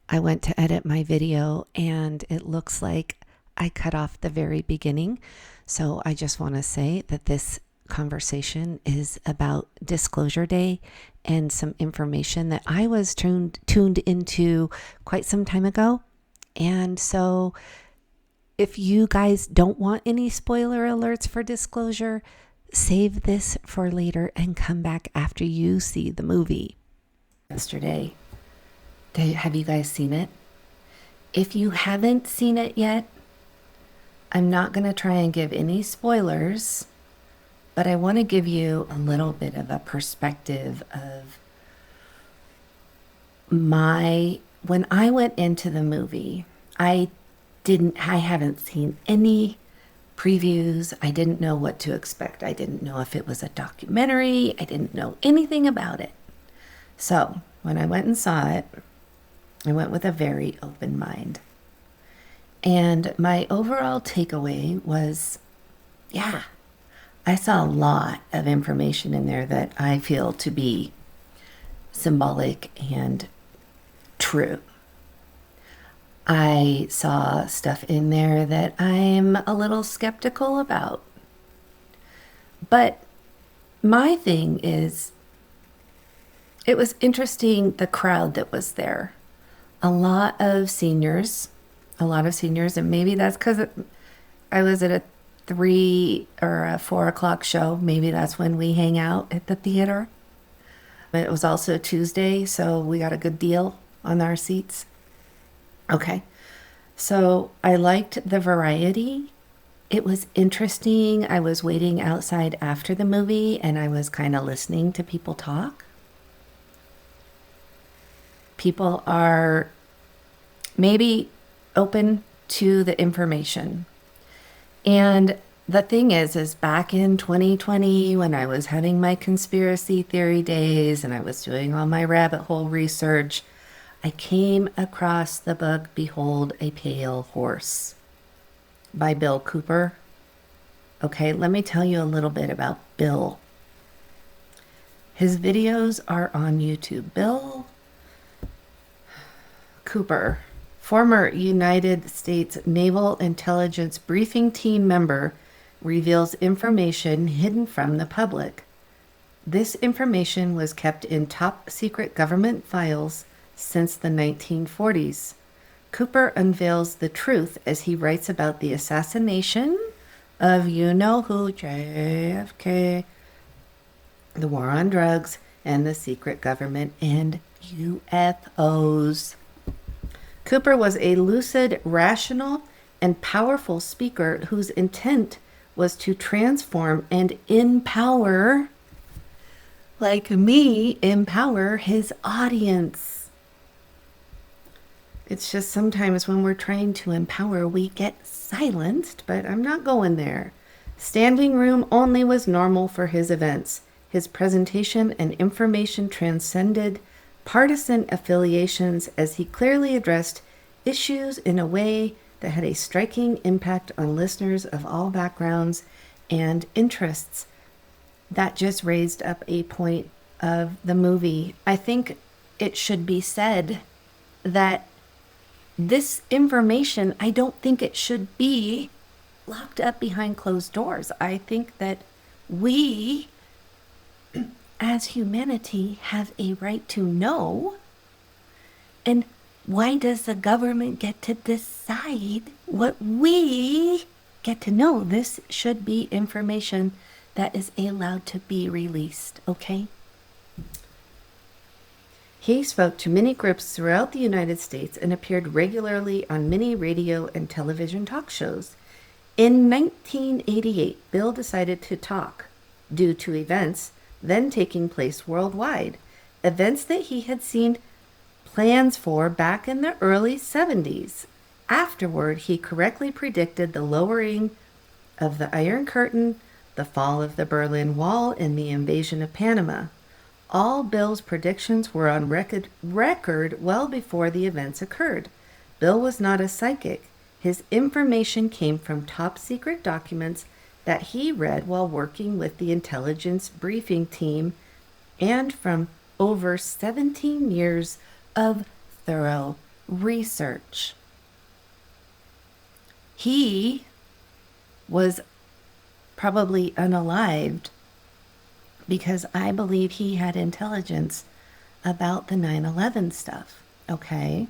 I went to edit my video and it looks like I cut off the very beginning. So I just want to say that this conversation is about Disclosure Day and some information that I was tuned into quite some time ago. And so if you guys don't want any spoiler alerts for Disclosure, save this for later and come back after you see the movie. Yesterday, have you guys seen it? If you haven't seen it yet, I'm not going to try and give any spoilers, but I want to give you a little bit of a perspective of when I went into the movie, I haven't seen any previews. I didn't know what to expect. I didn't know if it was a documentary. I didn't know anything about it. So when I went and saw it, I went with a very open mind. And my overall takeaway was, I saw a lot of information in there that I feel to be symbolic and true. I saw stuff in there that I'm a little skeptical about. But my thing is, it was interesting the crowd that was there. A lot of seniors, and maybe that's because I was at a 3 or a 4 o'clock show. Maybe that's when we hang out at the theater. But it was also Tuesday, so we got a good deal on our seats. Okay, so I liked the variety. It was interesting. I was waiting outside after the movie and I was kind of listening to people talk. People are maybe open to the information. And the thing is back in 2020, when I was having my conspiracy theory days and I was doing all my rabbit hole research, I came across the book Behold a Pale Horse by Bill Cooper. Okay, let me tell you a little bit about Bill. His videos are on YouTube. Bill Cooper, former United States Naval Intelligence Briefing Team member, reveals information hidden from the public. This information was kept in top secret government files since the 1940s. Cooper unveils the truth as he writes about the assassination of you-know-who, JFK, the war on drugs, and the secret government and UFOs. Cooper was a lucid, rational, and powerful speaker whose intent was to transform and empower, like me, empower his audience. It's just sometimes when we're trying to empower, we get silenced, but I'm not going there. Standing room only was normal for his events. His presentation and information transcended partisan affiliations as he clearly addressed issues in a way that had a striking impact on listeners of all backgrounds and interests. That just raised up a point of the movie. I think it should be said that this information, I don't think it should be locked up behind closed doors. I think that we, as humanity, have a right to know. And why does the government get to decide what we get to know? This should be information that is allowed to be released, okay? He spoke to many groups throughout the United States and appeared regularly on many radio and television talk shows. In 1988, Bill decided to talk due to events then taking place worldwide, events that he had seen plans for back in the early 70s. Afterward, he correctly predicted the lowering of the Iron Curtain, the fall of the Berlin Wall, and the invasion of Panama. All Bill's predictions were on record well before the events occurred. Bill was not a psychic. His information came from top secret documents that he read while working with the intelligence briefing team and from over 17 years of thorough research. He was probably unalived because I believe he had intelligence about the 9/11 stuff, okay?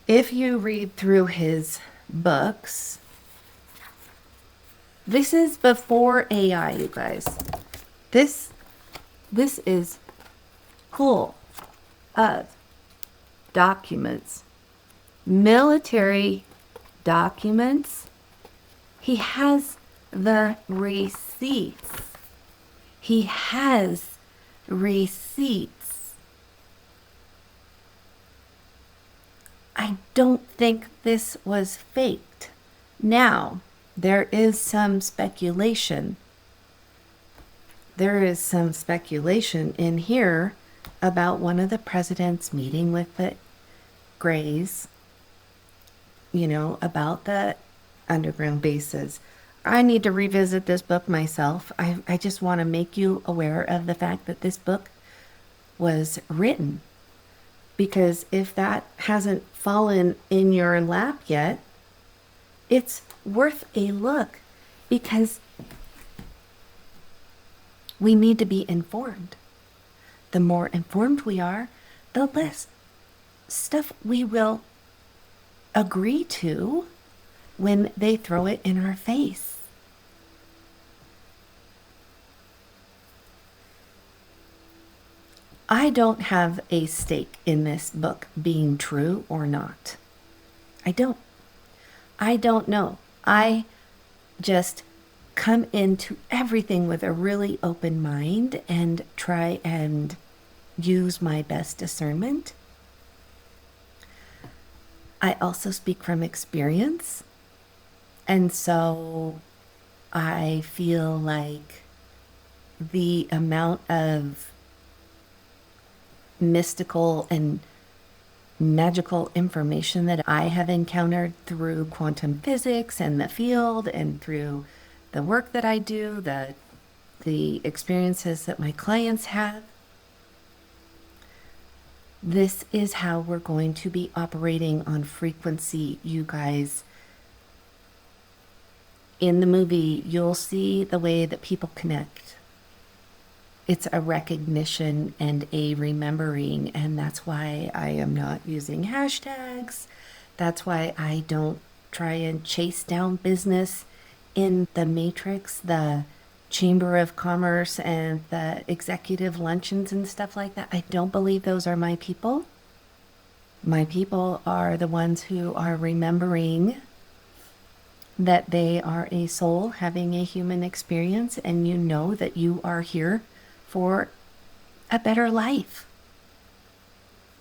If you read through his books, this is before AI, you guys. This is full of documents, military documents. He has the receipts. He has receipts. I don't think this was faked. Now, there is some speculation. There is some speculation in here about one of the presidents meeting with the Greys, about the underground bases. I need to revisit this book myself. I just want to make you aware of the fact that this book was written. Because if that hasn't fallen in your lap yet, it's worth a look, because we need to be informed. The more informed we are, the less stuff we will agree to when they throw it in our face. I don't have a stake in this book being true or not. I don't know. I just come into everything with a really open mind and try and use my best discernment. I also speak from experience. And so I feel like the amount of mystical and magical information that I have encountered through quantum physics and the field, and through the work that I do, the experiences that my clients have, this is how we're going to be operating on frequency, you guys. In the movie, you'll see the way that people connect. It's a recognition and a remembering, and that's why I am not using hashtags. That's why I don't try and chase down business in the matrix, the Chamber of Commerce and the executive luncheons and stuff like that. I don't believe those are my people. My people are the ones who are remembering that they are a soul having a human experience, and you know that you are here for a better life.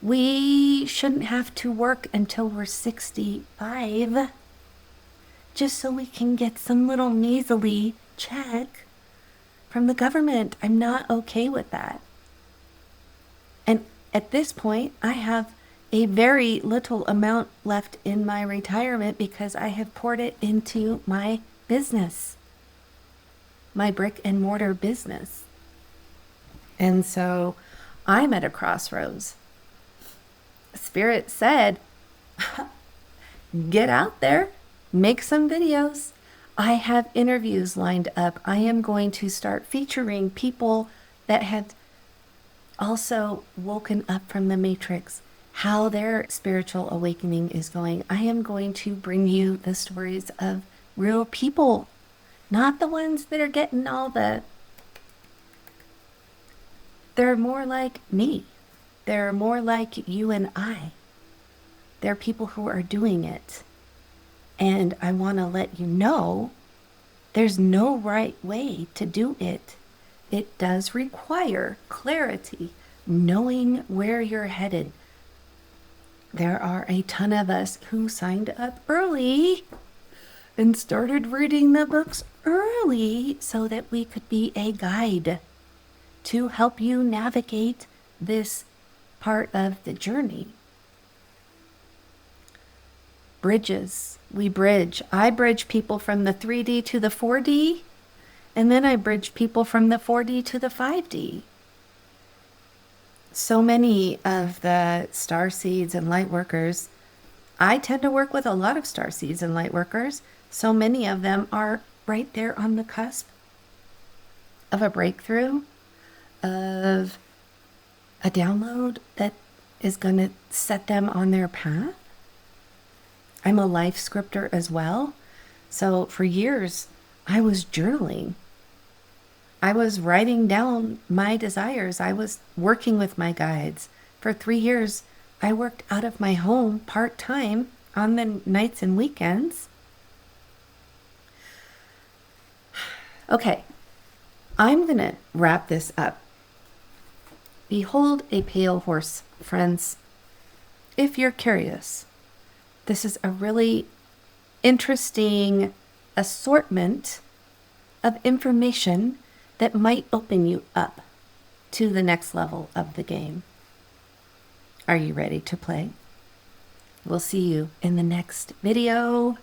We shouldn't have to work until we're 65 just so we can get some little measly check from the government. I'm not okay with that. And at this point, I have a very little amount left in my retirement because I have poured it into my business, my brick and mortar business. And so I'm at a crossroads. Spirit said, get out there, make some videos. I have interviews lined up. I am going to start featuring people that have also woken up from the matrix, how their spiritual awakening is going. I am going to bring you the stories of real people, not the ones that are getting all the... They're more like me. They're more like you and I. They're people who are doing it. And I want to let you know there's no right way to do it. It does require clarity, knowing where you're headed. There are a ton of us who signed up early and started reading the books early so that we could be a guide to help you navigate this part of the journey. Bridges. We bridge. I bridge people from the 3D to the 4D, and then I bridge people from the 4D to the 5D. So many of the star seeds and light workers, I tend to work with a lot of star seeds and light workers. So many of them are right there on the cusp of a breakthrough, of a download that is going to set them on their path. I'm a life scripter as well. So for years, I was journaling. I was writing down my desires. I was working with my guides. For 3 years, I worked out of my home part-time on the nights and weekends. Okay, I'm going to wrap this up. Behold a pale horse, friends. If you're curious, this is a really interesting assortment of information that might open you up to the next level of the game. Are you ready to play? We'll see you in the next video.